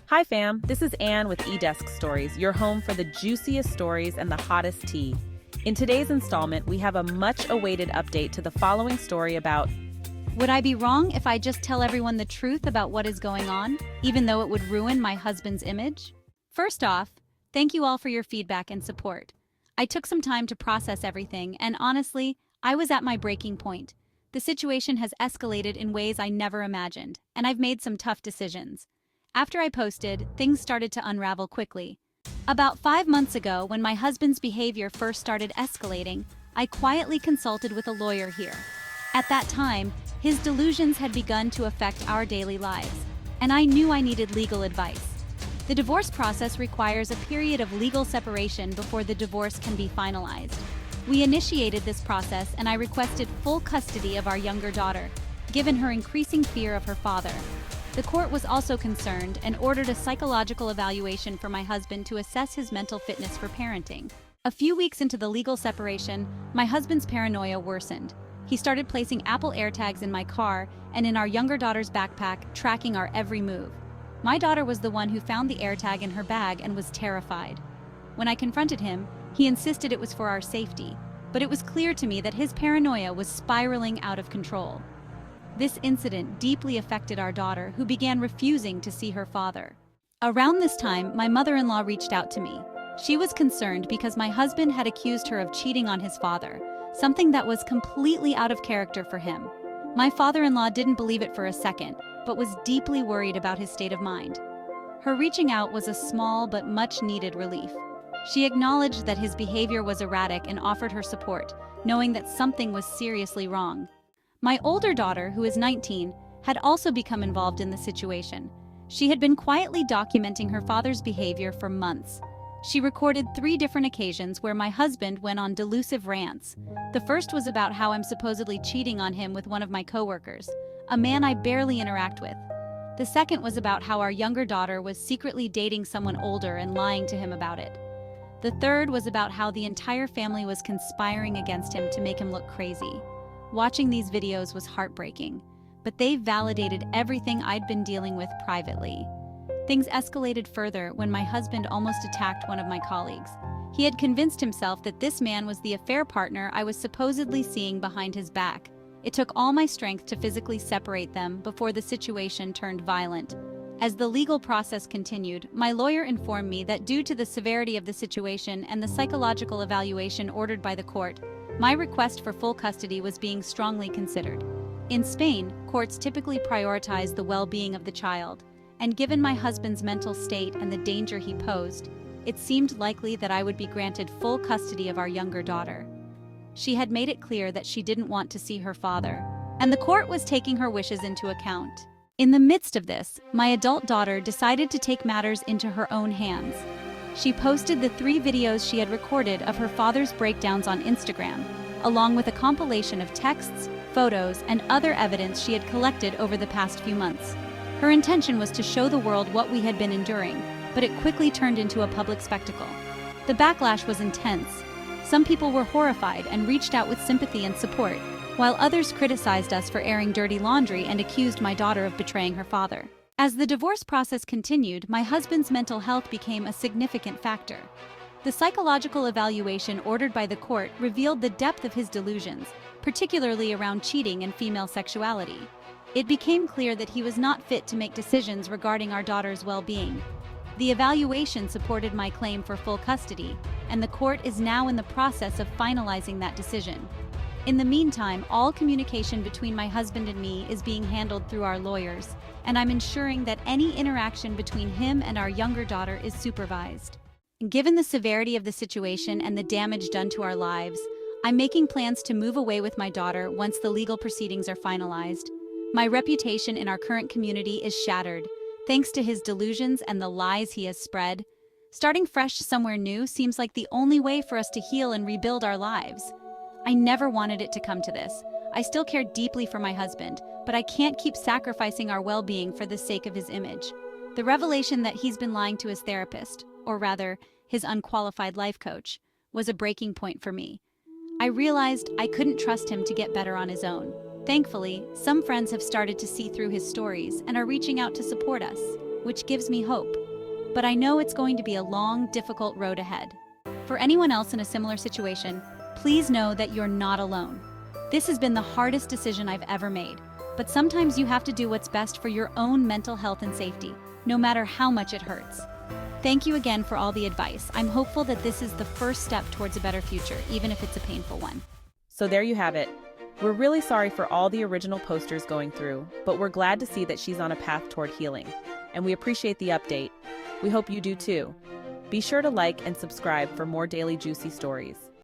Hi fam, this is Anne with eDesk Stories, your home for the juiciest stories and the hottest tea. In today's installment, we have a much-awaited update to the following story about Would I be wrong if I just tell everyone the truth about what is going on, even though it would ruin my husband's image? First off, thank you all for your feedback and support. I took some time to process everything, and honestly, I was at my breaking point. The situation has escalated in ways I never imagined, and I've made some tough decisions. After I posted, things started to unravel quickly. About 5 months ago, when my husband's behavior first started escalating, I quietly consulted with a lawyer here. At that time, his delusions had begun to affect our daily lives, and I knew I needed legal advice. The divorce process requires a period of legal separation before the divorce can be finalized. We initiated this process, and I requested full custody of our younger daughter, given her increasing fear of her father. The court was also concerned and ordered a psychological evaluation for my husband to assess his mental fitness for parenting. A few weeks into the legal separation, my husband's paranoia worsened. He started placing Apple AirTags in my car and in our younger daughter's backpack, tracking our every move. My daughter was the one who found the AirTag in her bag and was terrified. When I confronted him, he insisted it was for our safety, but it was clear to me that his paranoia was spiraling out of control. This incident deeply affected our daughter, who began refusing to see her father. Around this time, my mother-in-law reached out to me. She was concerned because my husband had accused her of cheating on his father, something that was completely out of character for him. My father-in-law didn't believe it for a second, but was deeply worried about his state of mind. Her reaching out was a small but much-needed relief. She acknowledged that his behavior was erratic and offered her support, knowing that something was seriously wrong. My older daughter, who is 19, had also become involved in the situation. She had been quietly documenting her father's behavior for months. She recorded 3 different occasions where my husband went on delusive rants. The first was about how I'm supposedly cheating on him with one of my coworkers, a man I barely interact with. The second was about how our younger daughter was secretly dating someone older and lying to him about it. The third was about how the entire family was conspiring against him to make him look crazy. Watching these videos was heartbreaking, but they validated everything I'd been dealing with privately. Things escalated further when my husband almost attacked one of my colleagues. He had convinced himself that this man was the affair partner I was supposedly seeing behind his back. It took all my strength to physically separate them before the situation turned violent. As the legal process continued, my lawyer informed me that due to the severity of the situation and the psychological evaluation ordered by the court, my request for full custody was being strongly considered. In Spain, courts typically prioritize the well-being of the child, and given my husband's mental state and the danger he posed, it seemed likely that I would be granted full custody of our younger daughter. She had made it clear that she didn't want to see her father, and the court was taking her wishes into account. In the midst of this, my adult daughter decided to take matters into her own hands. She posted the 3 videos she had recorded of her father's breakdowns on Instagram, along with a compilation of texts, photos, and other evidence she had collected over the past few months. Her intention was to show the world what we had been enduring, but it quickly turned into a public spectacle. The backlash was intense. Some people were horrified and reached out with sympathy and support, while others criticized us for airing dirty laundry and accused my daughter of betraying her father. As the divorce process continued, my husband's mental health became a significant factor. The psychological evaluation ordered by the court revealed the depth of his delusions, particularly around cheating and female sexuality. It became clear that he was not fit to make decisions regarding our daughter's well-being. The evaluation supported my claim for full custody, and the court is now in the process of finalizing that decision. In the meantime, all communication between my husband and me is being handled through our lawyers, and I'm ensuring that any interaction between him and our younger daughter is supervised. Given the severity of the situation and the damage done to our lives, I'm making plans to move away with my daughter once the legal proceedings are finalized. My reputation in our current community is shattered, thanks to his delusions and the lies he has spread. Starting fresh somewhere new seems like the only way for us to heal and rebuild our lives. I never wanted it to come to this. I still care deeply for my husband, but I can't keep sacrificing our well-being for the sake of his image. The revelation that he's been lying to his therapist, or rather, his unqualified life coach, was a breaking point for me. I realized I couldn't trust him to get better on his own. Thankfully, some friends have started to see through his stories and are reaching out to support us. which gives me hope. But I know it's going to be a long, difficult road ahead. For anyone else in a similar situation, please know that you're not alone. This has been the hardest decision I've ever made, but sometimes you have to do what's best for your own mental health and safety, no matter how much it hurts. Thank you again for all the advice. I'm hopeful that this is the first step towards a better future, even if it's a painful one. So there you have it. We're really sorry for all the original posters going through, but we're glad to see that she's on a path toward healing. And we appreciate the update. We hope you do too. Be sure to like and subscribe for more daily juicy stories.